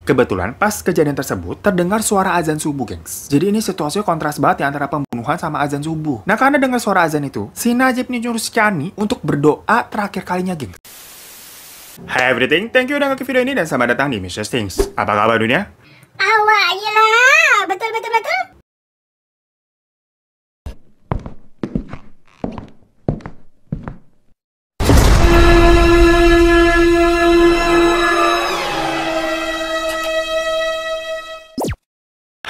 Kebetulan pas kejadian tersebut terdengar suara azan subuh, gengs. Jadi ini situasinya kontras banget ya antara pembunuhan sama azan subuh. Nah, karena dengar suara azan itu, si Najib nih nyuruh si Chani untuk berdoa terakhir kalinya, gengs. Hai everything, thank you udah ngeklik video ini dan selamat datang di Mr. Things. Apa kabar dunia? Awak lah, betul.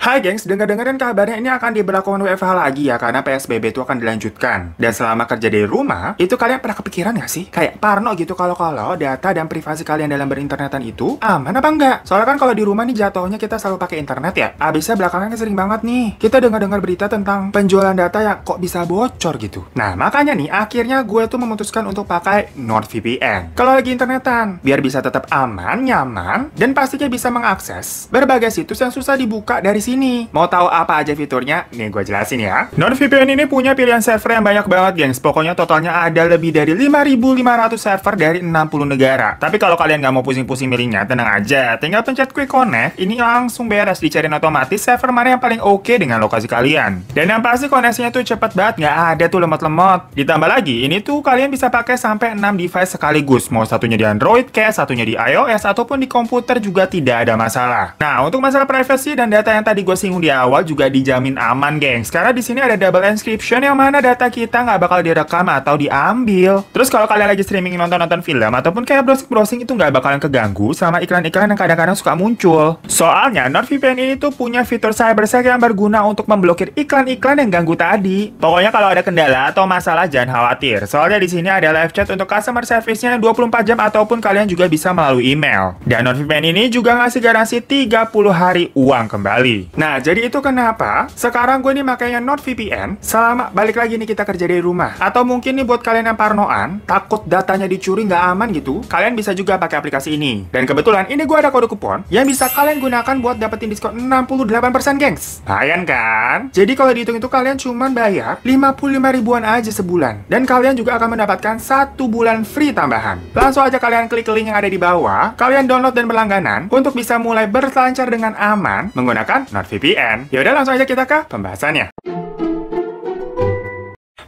Hai gengs, dengar-dengarin kabarnya ini akan diberlakukan WFH lagi ya, karena PSBB itu akan dilanjutkan. Dan selama kerja dari rumah, itu kalian pernah kepikiran gak sih? Kayak parno gitu kalau data dan privasi kalian dalam berinternetan itu aman apa enggak? Soalnya kan kalau di rumah nih jatuhnya kita selalu pakai internet ya. Abisnya belakangan sering banget nih, kita dengar-dengar berita tentang penjualan data yang kok bisa bocor gitu. Nah, makanya nih, akhirnya gue tuh memutuskan untuk pakai NordVPN kalau lagi internetan, biar bisa tetap aman, nyaman, dan pastinya bisa mengakses berbagai situs yang susah dibuka dari sini. Mau tahu apa aja fiturnya? Nih gue jelasin ya. NordVPN ini punya pilihan server yang banyak banget, gengs. Pokoknya totalnya ada lebih dari 5.500 server dari 60 negara. Tapi kalau kalian nggak mau pusing-pusing milihnya, tenang aja. Tinggal pencet quick connect, ini langsung beres dicariin otomatis server mana yang paling oke dengan lokasi kalian. Dan yang pasti koneksinya tuh cepet banget, nggak ada tuh lemot-lemot. Ditambah lagi, ini tuh kalian bisa pakai sampai 6 device sekaligus. Mau satunya di Android, kayak satunya di iOS, ataupun di komputer juga tidak ada masalah. Nah, untuk masalah privacy dan data yang tadi gue singgung di awal juga dijamin aman, gengs. Karena di sini ada double encryption yang mana data kita nggak bakal direkam atau diambil. Terus kalau kalian lagi streaming nonton-nonton film ataupun kayak browsing-browsing itu nggak bakalan keganggu sama iklan-iklan yang kadang-kadang suka muncul. Soalnya NordVPN ini tuh punya fitur cybersec yang berguna untuk memblokir iklan-iklan yang ganggu tadi. Pokoknya kalau ada kendala atau masalah jangan khawatir. Soalnya di sini ada live chat untuk customer service-nya 24 jam ataupun kalian juga bisa melalui email. Dan NordVPN ini juga ngasih garansi 30 hari uang kembali. Nah, jadi itu kenapa sekarang gue nih makanya NordVPN selama balik lagi nih kita kerja dari rumah. Atau mungkin nih buat kalian yang parnoan, takut datanya dicuri nggak aman gitu, kalian bisa juga pakai aplikasi ini. Dan kebetulan ini gue ada kode kupon yang bisa kalian gunakan buat dapetin diskon 68%, gengs. Lumayan kan? Jadi kalau dihitung itu kalian cuman bayar 55 ribuan aja sebulan. Dan kalian juga akan mendapatkan 1 bulan free tambahan. Langsung aja kalian klik link yang ada di bawah, kalian download dan berlangganan untuk bisa mulai berselancar dengan aman menggunakan NordVPN. Yaudah langsung aja kita ke pembahasannya.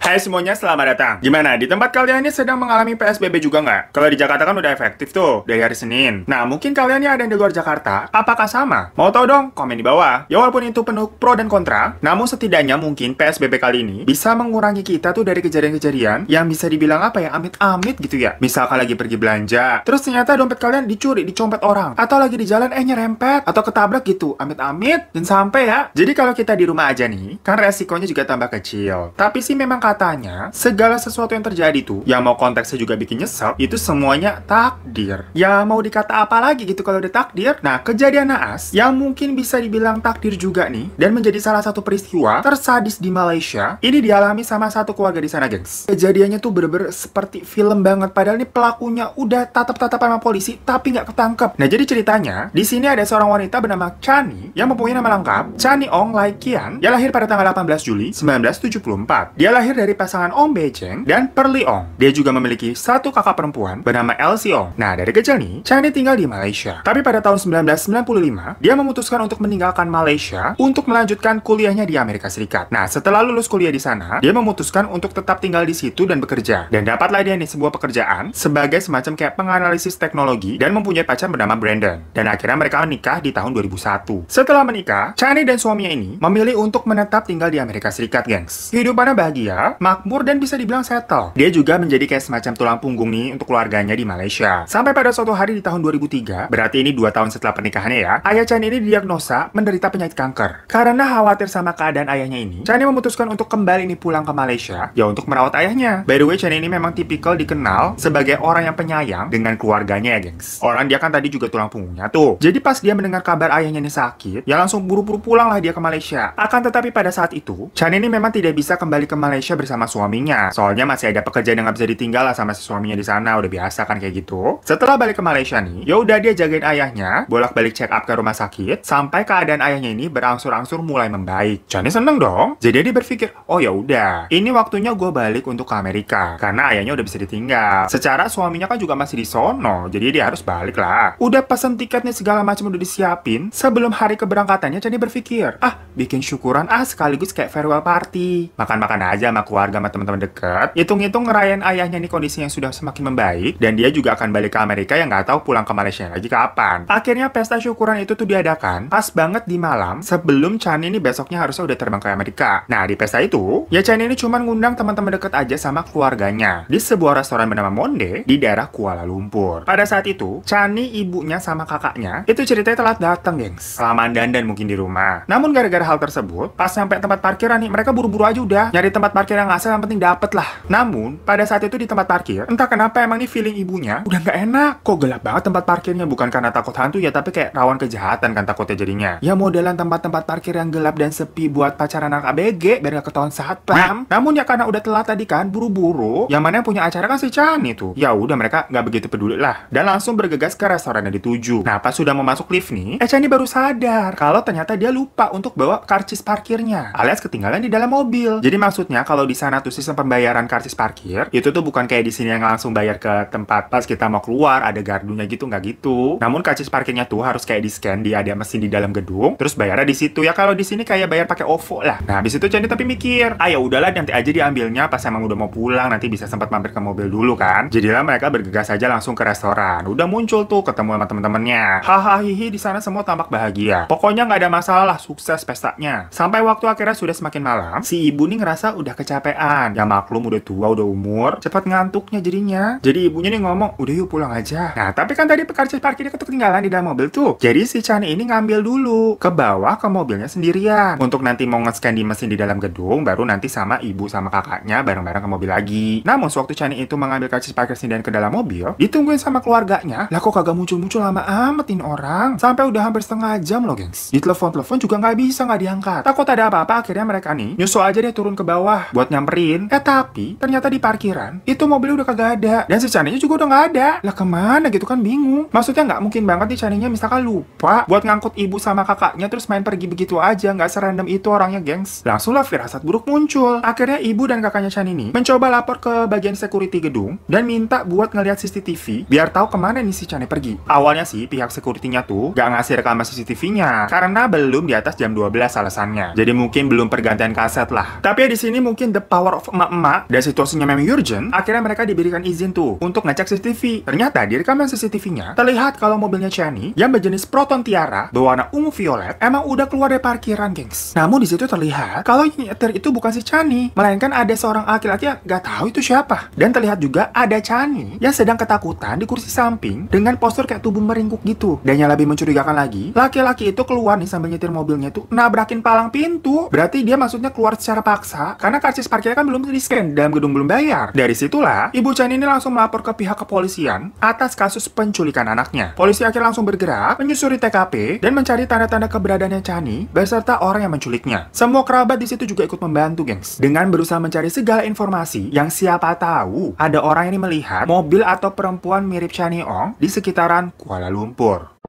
Hai semuanya, selamat datang. Gimana, di tempat kalian ini sedang mengalami PSBB juga nggak? Kalau di Jakarta kan udah efektif tuh, dari hari Senin. Nah, mungkin kalian ini ada yang di luar Jakarta, apakah sama? Mau tahu dong? Komen di bawah. Ya walaupun itu penuh pro dan kontra, namun setidaknya mungkin PSBB kali ini bisa mengurangi kita tuh dari kejadian-kejadian yang bisa dibilang apa ya, amit-amit gitu ya. Misalkan lagi pergi belanja, terus ternyata dompet kalian dicuri, dicompet orang. Atau lagi di jalan nyerempet, atau ketabrak gitu, amit-amit, dan sampai ya. Jadi kalau kita di rumah aja nih, kan resikonya juga tambah kecil. Tapi sih memang katanya, segala sesuatu yang terjadi tuh, yang mau konteksnya juga bikin nyesel, itu semuanya takdir. Ya mau dikata apa lagi gitu kalau udah takdir? Nah, kejadian naas, yang mungkin bisa dibilang takdir juga nih, dan menjadi salah satu peristiwa tersadis di Malaysia, ini dialami sama satu keluarga di sana, gengs. Kejadiannya tuh bener-bener seperti film banget, padahal nih pelakunya udah tatap-tatapan sama polisi, tapi nggak ketangkep. Nah, jadi ceritanya, di sini ada seorang wanita bernama Chani, yang mempunyai nama lengkap, Chani Ong Lai Kian, yang lahir pada tanggal 18 Juli 1974. Dia lahir dari pasangan Ong Bejeng dan Perli Ong. Dia juga memiliki satu kakak perempuan bernama Elsie Ong. Nah, dari kecil nih, Chani tinggal di Malaysia. Tapi pada tahun 1995, dia memutuskan untuk meninggalkan Malaysia untuk melanjutkan kuliahnya di Amerika Serikat. Nah, setelah lulus kuliah di sana, dia memutuskan untuk tetap tinggal di situ dan bekerja. Dan dapatlah dia nih sebuah pekerjaan sebagai semacam kayak penganalisis teknologi dan mempunyai pacar bernama Brandon. Dan akhirnya mereka menikah di tahun 2001. Setelah menikah, Chani dan suaminya ini memilih untuk menetap tinggal di Amerika Serikat, gengs. Kehidupannya bahagia, makmur, dan bisa dibilang settle. Dia juga menjadi kayak semacam tulang punggung nih untuk keluarganya di Malaysia. Sampai pada suatu hari di tahun 2003, berarti ini 2 tahun setelah pernikahannya ya, ayah Chani ini didiagnosa menderita penyakit kanker. Karena khawatir sama keadaan ayahnya ini, Chani memutuskan untuk kembali nih pulang ke Malaysia, ya untuk merawat ayahnya. By the way, Chani ini memang tipikal dikenal sebagai orang yang penyayang dengan keluarganya ya, gengs. Orang dia kan tadi juga tulang punggungnya tuh. Jadi pas dia mendengar kabar ayahnya ini sakit, ya langsung buru-buru pulang lah dia ke Malaysia. Akan tetapi pada saat itu, Chani ini memang tidak bisa kembali ke Malaysia bersama sama suaminya. Soalnya masih ada pekerjaan yang nggak bisa ditinggal lah sama si suaminya di sana. Udah biasa kan kayak gitu. Setelah balik ke Malaysia nih, ya udah dia jagain ayahnya, bolak-balik check up ke rumah sakit, sampai keadaan ayahnya ini berangsur-angsur mulai membaik. Chani seneng dong. Jadi dia berpikir, oh ya udah, ini waktunya gue balik untuk ke Amerika, karena ayahnya udah bisa ditinggal. Secara suaminya kan juga masih di sono, jadi dia harus balik lah. Udah pesen tiketnya segala macam udah disiapin. Sebelum hari keberangkatannya, Chani berpikir, bikin syukuran sekaligus kayak farewell party. Makan-makan aja sama keluarga, sama teman-teman deket. Hitung-hitung ngerayain ayahnya nih kondisi yang sudah semakin membaik, dan dia juga akan balik ke Amerika yang nggak tahu pulang ke Malaysia lagi kapan. Akhirnya pesta syukuran itu tuh diadakan pas banget di malam sebelum Chani ini besoknya harusnya udah terbang ke Amerika. Nah, di pesta itu, ya Chani ini cuma ngundang teman-teman deket aja sama keluarganya di sebuah restoran bernama Monde di daerah Kuala Lumpur. Pada saat itu, Chani, ibunya sama kakaknya itu ceritanya telat datang, gengs. Kelamaan dandan mungkin di rumah. Namun gara-gara hal tersebut, pas sampai tempat parkiran nih, mereka buru-buru aja udah nyari tempat parkir yang asal, yang penting dapet lah. Namun, pada saat itu di tempat parkir, entah kenapa emang nih feeling ibunya udah nggak enak. Kok gelap banget tempat parkirnya, bukan karena takut hantu ya, tapi kayak rawan kejahatan kan takutnya jadinya. Ya modelan tempat-tempat parkir yang gelap dan sepi buat pacaran anak ABG biar gak ketahuan satpam. Namun ya karena udah telat tadi kan, buru-buru, yang mana yang punya acara kan si Chani tuh. Ya udah mereka nggak begitu peduli lah, dan langsung bergegas ke restoran yang dituju. Nah pas sudah mau masuk lift nih, Chani baru sadar kalau ternyata dia lupa untuk bawa karcis parkirnya, alias ketinggalan di dalam mobil. Jadi maksudnya kalau di sana tuh sistem pembayaran karcis parkir itu tuh bukan kayak di sini yang langsung bayar ke tempat pas kita mau keluar ada gardunya gitu, nggak gitu. Namun karcis parkirnya tuh harus kayak di scan, di ada mesin di dalam gedung, terus bayarnya di situ. Ya kalau di sini kayak bayar pakai OVO lah. Nah habis itu Chani tapi mikir, ya udahlah nanti aja diambilnya pas emang udah mau pulang, nanti bisa sempat mampir ke mobil dulu kan. Jadilah mereka bergegas aja langsung ke restoran. Udah muncul tuh ketemu sama temen-temennya. Hahaha hihi, di sana semua tampak bahagia. Pokoknya nggak ada masalah lah, sukses pestanya. Sampai waktu akhirnya sudah semakin malam, si ibu nih ngerasa udah kecapean. Ya maklum udah tua, udah umur, cepat ngantuknya jadinya. Jadi ibunya nih ngomong, udah yuk pulang aja. Nah tapi kan tadi karcis parkirnya ketinggalan di dalam mobil tuh. Jadi si Chani ini ngambil dulu ke bawah ke mobilnya sendirian untuk nanti mau nge-scan di mesin di dalam gedung, baru nanti sama ibu sama kakaknya bareng-bareng ke mobil lagi. Namun sewaktu Chani itu mengambil karcis parkir sendirian ke dalam mobil, ditungguin sama keluarganya. Lah kok kagak muncul-muncul, lama amat ini orang. Sampai udah hampir setengah jam loh gengs. Ditelepon-telepon juga nggak bisa, nggak diangkat. Takut ada apa-apa, akhirnya mereka nih nyusul aja deh turun ke bawah buat nyamperin. Tapi ternyata di parkiran itu mobilnya udah kagak ada, dan si Chaninya juga udah nggak ada. Lah kemana gitu kan, bingung. Maksudnya nggak mungkin banget nih Chaninya misalkan lupa buat ngangkut ibu sama kakaknya terus main pergi begitu aja, nggak serandom itu orangnya gengs. Langsunglah firasat buruk muncul. Akhirnya ibu dan kakaknya Chani ini mencoba lapor ke bagian security gedung dan minta buat ngeliat CCTV biar tahu kemana nih si Chani pergi. Awalnya sih pihak security-nya tuh nggak ngasih rekaman CCTV-nya karena belum di atas jam 12 alasannya. Jadi mungkin belum pergantian kaset lah. Tapi ya di sini mungkin the power of emak-emak dan situasinya memang urgent, akhirnya mereka diberikan izin tuh untuk ngecek CCTV. Ternyata di rekaman CCTV-nya terlihat kalau mobilnya Chani yang berjenis Proton Tiara berwarna ungu violet emang udah keluar dari parkiran, gengs. Namun di situ terlihat kalau yang nyetir itu bukan si Chani, melainkan ada seorang laki-laki yang nggak tahu itu siapa. Dan terlihat juga ada Chani yang sedang ketakutan di kursi samping dengan postur kayak tubuh meringkuk gitu. Dan yang lebih mencurigakan lagi, laki-laki itu keluar nih sambil nyetir mobilnya tuh nabrakin palang pintu. Berarti dia maksudnya keluar secara paksa karena karcis parkirnya kan belum di-scan, dalam gedung belum bayar. Dari situlah ibu Chani ini langsung melapor ke pihak kepolisian atas kasus penculikan anaknya. Polisi akhirnya langsung bergerak menyusuri TKP dan mencari tanda-tanda keberadaannya Chani beserta orang yang menculiknya. Semua kerabat di situ juga ikut membantu, gengs, dengan berusaha mencari segala informasi yang siapa tahu ada orang yang melihat mobil atau perempuan mirip Chani Ong di sekitaran Kuala Lumpur.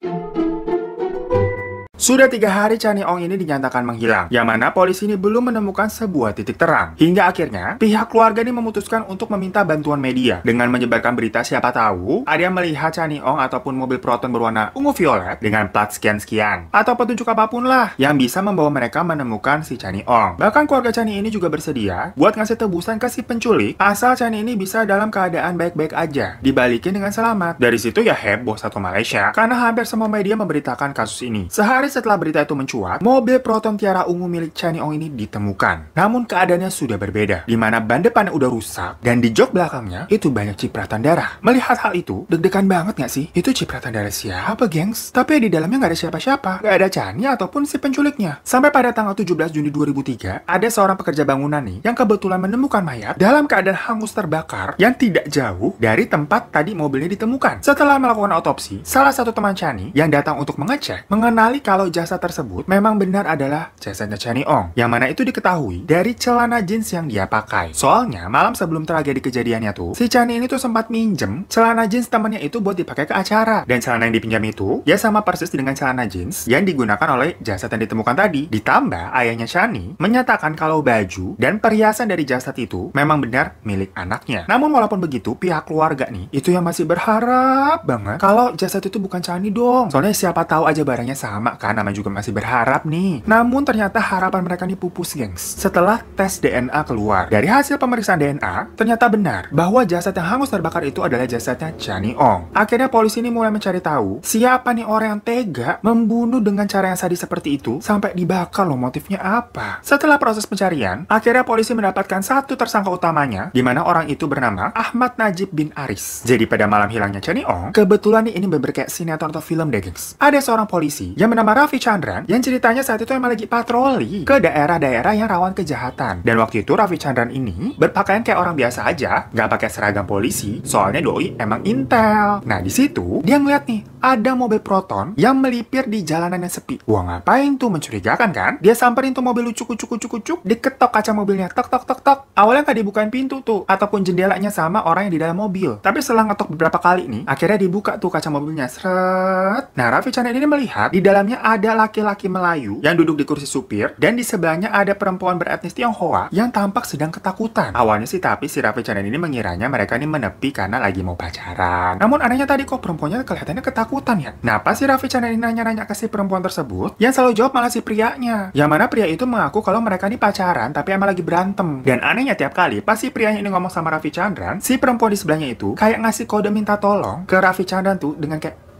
Sudah 3 hari Chani Ong ini dinyatakan menghilang, yang mana polisi ini belum menemukan sebuah titik terang. Hingga akhirnya, pihak keluarga ini memutuskan untuk meminta bantuan media dengan menyebarkan berita siapa tahu ada yang melihat Chani Ong ataupun mobil Proton berwarna ungu violet dengan plat sekian-sekian, atau petunjuk apapun lah yang bisa membawa mereka menemukan si Chani Ong. Bahkan keluarga Chani ini juga bersedia buat ngasih tebusan ke si penculik asal Chani ini bisa dalam keadaan baik-baik aja, dibalikin dengan selamat. Dari situ ya heboh satu Malaysia, karena hampir semua media memberitakan kasus ini. Sehari setelah berita itu mencuat, mobil Proton Tiara ungu milik Chani Ong ini ditemukan. Namun keadaannya sudah berbeda, di mana ban depannya udah rusak dan di jok belakangnya itu banyak cipratan darah. Melihat hal itu, deg-degan banget nggak sih? Itu cipratan darah siapa, gengs? Tapi di dalamnya nggak ada siapa-siapa, nggak ada Chani ataupun si penculiknya. Sampai pada tanggal 17 Juni 2003, ada seorang pekerja bangunan nih yang kebetulan menemukan mayat dalam keadaan hangus terbakar yang tidak jauh dari tempat tadi mobilnya ditemukan. Setelah melakukan autopsi, salah satu teman Chani yang datang untuk mengecek mengenali kalau kalau jasad tersebut memang benar adalah jasadnya Chani Ong, yang mana itu diketahui dari celana jeans yang dia pakai. Soalnya malam sebelum tragedi kejadiannya tuh, si Chani ini tuh sempat minjem celana jeans temannya itu buat dipakai ke acara. Dan celana yang dipinjam itu ya sama persis dengan celana jeans yang digunakan oleh jasad yang ditemukan tadi. Ditambah ayahnya Chani menyatakan kalau baju dan perhiasan dari jasad itu memang benar milik anaknya. Namun walaupun begitu, pihak keluarga nih itu yang masih berharap banget kalau jasad itu bukan Chani dong. Soalnya siapa tahu aja barangnya sama kan, namanya juga masih berharap nih. Namun ternyata harapan mereka nih pupus, gengs. Setelah tes DNA keluar, dari hasil pemeriksaan DNA, ternyata benar bahwa jasad yang hangus terbakar itu adalah jasadnya Chani Ong. Akhirnya polisi ini mulai mencari tahu siapa nih orang yang tega membunuh dengan cara yang sadis seperti itu sampai dibakar loh, motifnya apa. Setelah proses pencarian, akhirnya polisi mendapatkan satu tersangka utamanya, di mana orang itu bernama Ahmad Najib bin Aris. Jadi pada malam hilangnya Chani Ong, kebetulan nih ini bener kayak sinetron atau film deh, gengs. Ada seorang polisi yang bernama Raffi Chandran yang ceritanya saat itu emang lagi patroli ke daerah-daerah yang rawan kejahatan. Dan waktu itu Raffi Chandran ini berpakaian kayak orang biasa aja, nggak pakai seragam polisi, soalnya doi emang intel. Nah di situ dia ngeliat nih ada mobil Proton yang melipir di jalanan yang sepi. Wah, ngapain tuh, mencurigakan kan? Dia samperin tuh mobil lucu kucuk, diketok kaca mobilnya, tok tok tok tok. Awalnya nggak dibukain pintu tuh ataupun jendelanya sama orang yang di dalam mobil. Tapi setelah ngetok beberapa kali nih, akhirnya dibuka tuh kaca mobilnya. Seret. Nah, Raffi Chandran ini melihat di dalamnya ada laki-laki Melayu yang duduk di kursi supir dan di sebelahnya ada perempuan beretnis Tionghoa yang tampak sedang ketakutan. Awalnya sih tapi si Raffi Chandran ini mengiranya mereka ini menepi karena lagi mau pacaran. Namun anehnya tadi kok perempuannya kelihatannya ketakutan ya. Nah, pas si Raffi Chandran ini nanya-nanya ke si perempuan tersebut, yang selalu jawab malah si prianya. Yang mana pria itu mengaku kalau mereka ini pacaran tapi emang lagi berantem. Dan anehnya tiap kali pas si prianya ini ngomong sama Raffi Chandran, si perempuan di sebelahnya itu kayak ngasih kode minta tolong ke Raffi Chandran tuh dengan kayak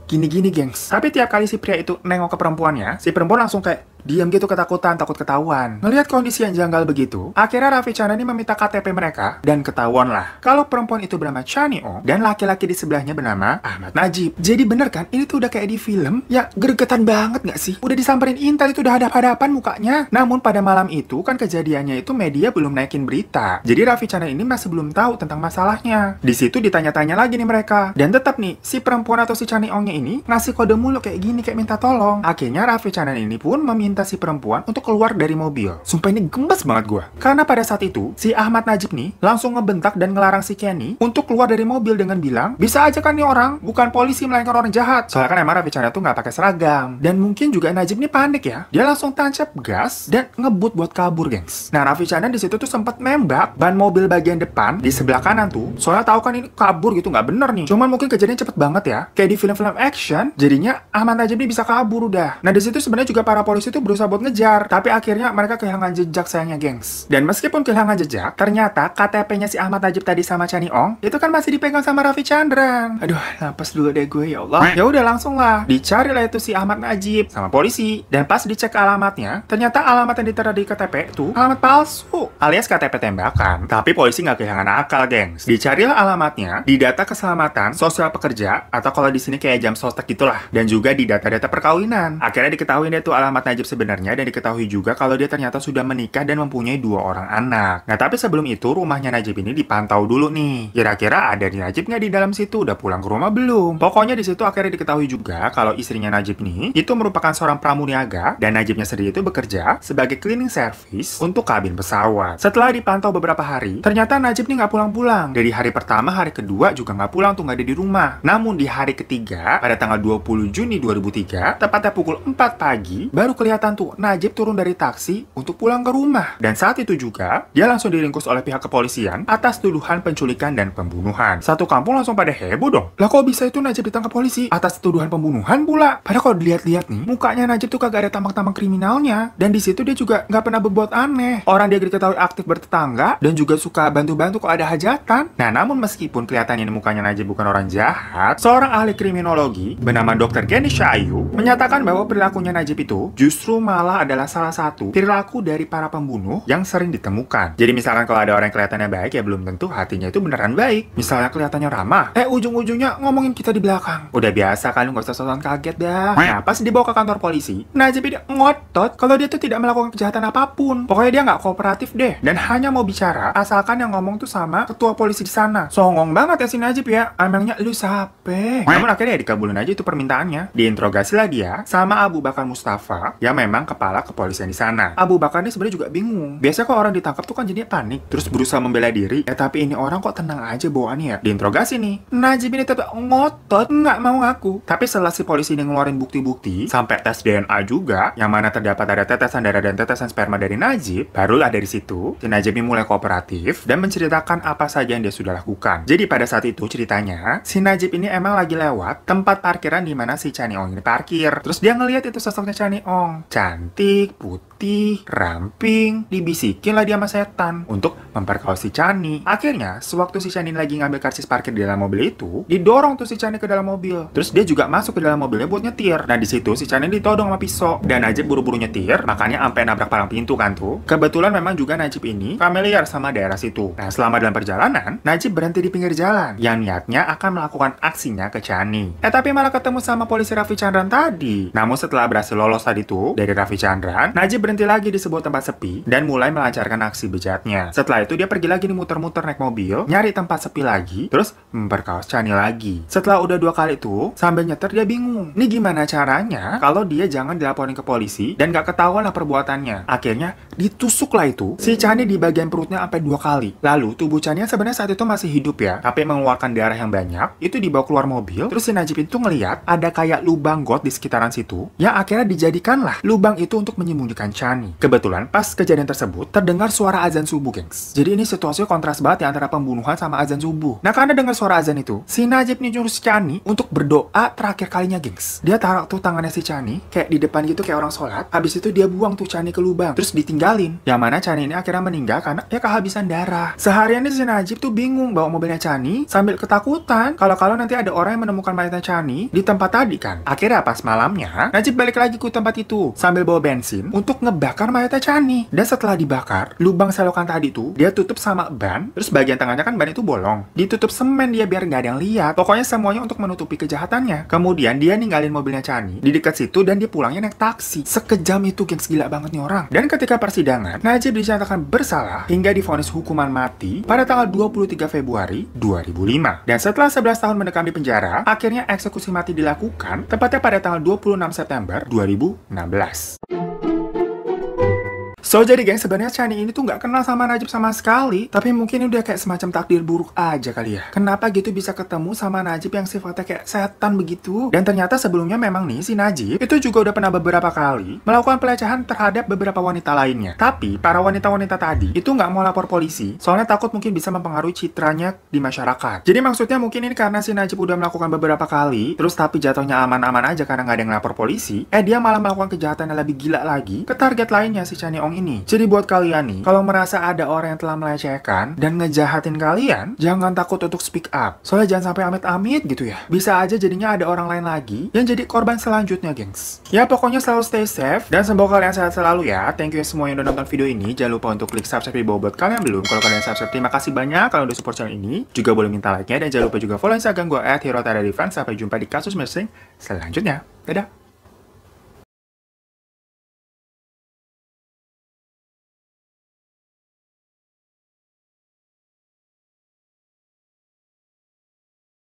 gini-gini, gengs. Tapi tiap kali si pria itu nengok ke perempuannya, si perempuan langsung kayak diam gitu, ketakutan, takut ketahuan. Ngelihat kondisi yang janggal begitu, akhirnya Raffi Chandran ini meminta KTP mereka dan ketahuan lah kalau perempuan itu bernama Chani Ong dan laki-laki di sebelahnya bernama Ahmad Najib. Jadi bener kan? Ini tuh udah kayak di film. Ya, gregetan banget gak sih? Udah disamperin intel itu udah hadap-hadapan mukanya. Namun pada malam itu kan kejadiannya itu media belum naikin berita. Jadi Raffi Chandran ini masih belum tahu tentang masalahnya. Di situ ditanya-tanya lagi nih mereka. Dan tetap nih si perempuan atau si Chani Ongnya ini ngasih kode mulu kayak gini, kayak minta tolong. Akhirnya Raffi Chandran ini pun meminta si perempuan untuk keluar dari mobil. Sumpah ini gemes banget gue. Karena pada saat itu, si Ahmad Najib nih langsung ngebentak dan ngelarang si Kenny untuk keluar dari mobil dengan bilang, bisa aja kan nih orang, bukan polisi melainkan orang jahat. Soalnya kan emang Raffi Chandran tuh nggak pakai seragam. Dan mungkin juga Najib nih panik ya. Dia langsung tancap gas dan ngebut buat kabur, gengs. Nah, Raffi Chandran di situ tuh sempat nembak ban mobil bagian depan di sebelah kanan tuh. Soalnya tahu kan ini kabur gitu, nggak bener nih. Cuman mungkin kejadiannya cepet banget ya. Kayak di film-film action, jadinya Ahmad Najib nih bisa kabur udah. Nah, di situ sebenarnya juga para polisi tuh berusaha buat ngejar, tapi akhirnya mereka kehilangan jejak sayangnya, gengs. Dan meskipun kehilangan jejak, ternyata KTP-nya si Ahmad Najib tadi sama Chani Ong itu kan masih dipegang sama Raffi Chandran. Aduh, napas dulu deh gue, ya Allah. Ya udah langsung lah, dicari lah itu si Ahmad Najib sama polisi. Dan pas dicek alamatnya, ternyata alamat yang ditera di KTP itu alamat palsu, alias KTP tembakan. Tapi polisi nggak kehilangan akal, gengs. Dicarilah alamatnya di data keselamatan sosial pekerja, atau kalau di sini kayak jam sostek gitulah. Dan juga di data-data perkawinan. Akhirnya diketahui deh tuh alamat Najib sebenarnya, dan diketahui juga kalau dia ternyata sudah menikah dan mempunyai 2 orang anak. Nah, tapi sebelum itu rumahnya Najib ini dipantau dulu nih. Kira-kira ada Najib nggak di dalam situ? Udah pulang ke rumah belum? Pokoknya di situ akhirnya diketahui juga kalau istrinya Najib nih itu merupakan seorang pramuniaga dan Najibnya sendiri itu bekerja sebagai cleaning service untuk kabin pesawat. Setelah dipantau beberapa hari, ternyata Najib nih nggak pulang-pulang. Dari hari pertama, hari kedua juga nggak pulang tuh, nggak ada di rumah. Namun di hari ketiga, pada tanggal 20 Juni 2003, tepatnya pukul 4 pagi, baru kelihatan tuh Najib turun dari taksi untuk pulang ke rumah. Dan saat itu juga, dia langsung diringkus oleh pihak kepolisian atas tuduhan penculikan dan pembunuhan. Satu kampung langsung pada heboh dong. Lah kok bisa itu Najib ditangkap polisi atas tuduhan pembunuhan pula? Padahal kalau dilihat-lihat nih, mukanya Najib tuh kagak ada tampang-tampang kriminalnya. Dan di situ dia juga nggak pernah berbuat aneh. Orang dia diketahui aktif bertetangga dan juga suka bantu-bantu kalau ada hajatan. Nah, namun meskipun kelihatannya mukanya Najib bukan orang jahat, seorang ahli kriminologi bernama Dr. Kenny Shayu menyatakan bahwa perilakunya Najib itu justru justru malah adalah salah satu perilaku dari para pembunuh yang sering ditemukan. Jadi misalkan kalau ada orang yang kelihatannya baik, ya belum tentu hatinya itu beneran baik. Misalnya kelihatannya ramah, ujung-ujungnya ngomongin kita di belakang. Udah biasa kan, lu gak usah sosokan kaget dah. Nah, pas dibawa ke kantor polisi, Najib dia ngotot kalau dia tuh tidak melakukan kejahatan apapun. Pokoknya dia nggak kooperatif deh, dan hanya mau bicara asalkan yang ngomong tuh sama ketua polisi di sana. Songong banget ya si Najib ya. Emangnya lu siapa? Namun akhirnya ya dikabulin aja itu permintaannya. Diinterogasilah dia sama Abu Bakar Mustafa yang memang kepala kepolisian di sana. Abu Bakar ini sebenarnya juga bingung. Biasanya kalau orang ditangkap tuh kan jadinya panik, terus berusaha membela diri. Tapi ini orang kok tenang aja bawaannya ya. Diinterogasi nih, Najib ini tetap ngotot nggak mau ngaku. Tapi setelah si polisi ini ngeluarin bukti-bukti sampai tes DNA juga, yang mana terdapat ada tetesan darah dan tetesan sperma dari Najib, barulah dari situ si Najib ini mulai kooperatif dan menceritakan apa saja yang dia sudah lakukan. Jadi pada saat itu ceritanya, si Najib ini emang lagi lewat tempat parkiran di mana si Chaniong ini parkir. Terus dia ngelihat itu sosoknya Chaniong, cantik, putih, ramping, dibisikin lah dia sama setan untuk memperkaos si Chani. Akhirnya, sewaktu si Chani lagi ngambil karcis parkir di dalam mobil itu, didorong tuh si Chani ke dalam mobil. Terus dia juga masuk ke dalam mobilnya buat nyetir. Nah di situ si Chani ditodong sama pisau dan Najib buru-buru nyetir, makanya sampai nabrak palang pintu kan tuh. Kebetulan memang juga Najib ini familiar sama daerah situ. Nah selama dalam perjalanan, Najib berhenti di pinggir jalan yang niatnya akan melakukan aksinya ke Chani. Tapi malah ketemu sama polisi Raffi Chandran tadi. Namun setelah berhasil lolos tadi tuh dari Raffi Chandran, Najib berhenti lagi di sebuah tempat sepi dan mulai melancarkan aksi bejatnya. Setelah itu dia pergi lagi nih muter-muter naik mobil, nyari tempat sepi lagi, terus memperkaos Chani lagi. Setelah udah 2 kali tuh, sambil nyetir dia bingung. Nih gimana caranya kalau dia jangan dilaporin ke polisi dan gak ketahuan lah perbuatannya. Akhirnya ditusuk lah itu si Chani di bagian perutnya sampai 2 kali. Lalu tubuh Chani sebenarnya saat itu masih hidup ya, tapi mengeluarkan darah yang banyak. Itu dibawa keluar mobil. Terus si Najib itu ngeliat ada kayak lubang got di sekitaran situ yang akhirnya dijadikanlah lubang itu untuk menyembunyikan Chani. Kebetulan pas kejadian tersebut terdengar suara azan subuh, gengs. Jadi ini situasinya kontras banget ya antara pembunuhan sama azan subuh. Nah karena dengar suara azan itu, si Najib nih nyuruh si Chani untuk berdoa terakhir kalinya, gengs. Dia taruh tuh tangannya si Chani kayak di depan gitu kayak orang sholat. Habis itu dia buang tuh Chani ke lubang, terus ditinggalin. Yang mana Chani ini akhirnya meninggal karena ya kehabisan darah. Seharian ini si Najib tuh bingung bawa mobilnya Chani sambil ketakutan kalau nanti ada orang yang menemukan mayatnya Chani di tempat tadi kan. Akhirnya pas malamnya, Najib balik lagi ke tempat itu sambil bawa bensin untuk ngebakar mayatnya Chani. Dan setelah dibakar, lubang selokan tadi tuh dia tutup sama ban, terus bagian tengahnya kan ban itu bolong. Ditutup semen dia biar nggak ada yang lihat. Pokoknya semuanya untuk menutupi kejahatannya. Kemudian dia ninggalin mobilnya Chani di dekat situ dan dia pulangnya naik taksi. Sekejam itu, gengs, gila banget nih orang. Dan ketika persidangan, Najib dinyatakan bersalah hingga divonis hukuman mati pada tanggal 23 Februari 2005. Dan setelah 11 tahun mendekam di penjara, akhirnya eksekusi mati dilakukan tepatnya pada tanggal 26 September 2016. So, jadi geng, sebenarnya Chani ini tuh nggak kenal sama Najib sama sekali. Tapi mungkin udah kayak semacam takdir buruk aja kali ya. Kenapa gitu bisa ketemu sama Najib yang sifatnya kayak setan begitu? Dan ternyata sebelumnya memang nih, si Najib itu juga udah pernah beberapa kali melakukan pelecehan terhadap beberapa wanita lainnya. Tapi, para wanita-wanita tadi itu nggak mau lapor polisi, soalnya takut mungkin bisa mempengaruhi citranya di masyarakat. Jadi maksudnya mungkin ini karena si Najib udah melakukan beberapa kali, terus tapi jatuhnya aman-aman aja karena nggak ada yang lapor polisi, dia malah melakukan kejahatan yang lebih gila lagi ke target lainnya, si Chaniong ini. Jadi buat kalian nih, kalau merasa ada orang yang telah melecehkan dan ngejahatin kalian, jangan takut untuk speak up. Soalnya jangan sampai amit-amit gitu ya. Bisa aja jadinya ada orang lain lagi yang jadi korban selanjutnya, gengs. Ya pokoknya selalu stay safe dan semoga kalian sehat selalu ya. Thank you semua yang udah nonton video ini. Jangan lupa untuk klik subscribe di bawah buat kalian belum. Kalau kalian subscribe, terima kasih banyak kalau udah support channel ini. Juga boleh minta like-nya dan jangan lupa juga follow Instagram gue @HeroTadadifan. Sampai jumpa di kasus messing selanjutnya. Dadah.